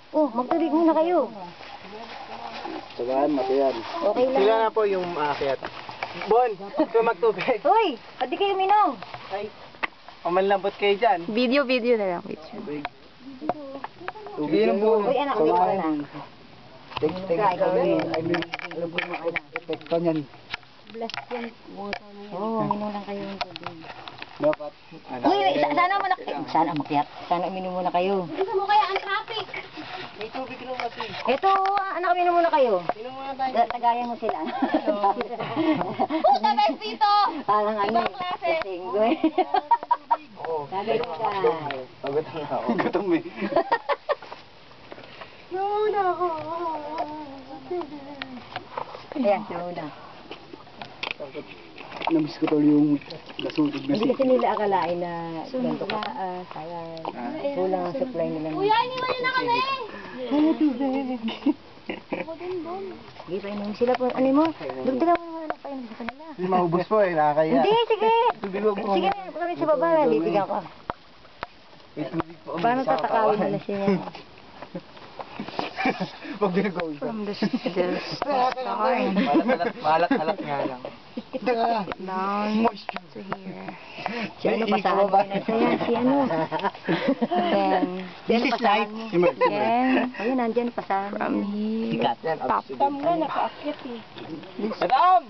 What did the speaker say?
Oh, magtubig muna kayo. Sagaan, matayan. Okay lang. Sila na po yung aakyat. Bon, ito magtubig. Hoy, pati kayo minom. Ay, pamanlambot kayo dyan. Video na lang. Video. Tubig yan po. Uy, anak, ulit ka na. Epekto niyan. Bless yan. Oo, minom lang kayo ng tubig. Dapat. Uy, sana makyat. Sana minom muna kayo. Isa mo kaya ang traffic. May tubig rin kasi. Ito, anak, minom muna kayo. Sino muna tayo? Tagayan mo sila. Puta guys dito. Parang ano Ibang klase. Singgo eh. Oo. Tagay mo guys. Pagutom na ako. Gutom eh. Ayan, muna. Namiss ko tol yung nasunog na Hindi kasi nila akalain na ganito ka. Sayang. Kulang ang supply nila. Kuya, iniwan niyo na kami. Sige, painom sila po. Ano mo? Dugdagan mo naman ang painom sa kanila. Hindi maubos po eh, nakakaya. Hindi, sige. Tubig mo po. Sige, kami sa baba. Nalibigyan ko. May tubig po. Paano tatakawin nila siya? Pag binagaw siya. From the stars. Malat-alat nga lang. Down to here. Si ano pasahan mo na siya? Si ano? Then, Si ano pasahan mo? again, O yun, nandyan pasahan mo. from here. Sikat yan. Top. Madam!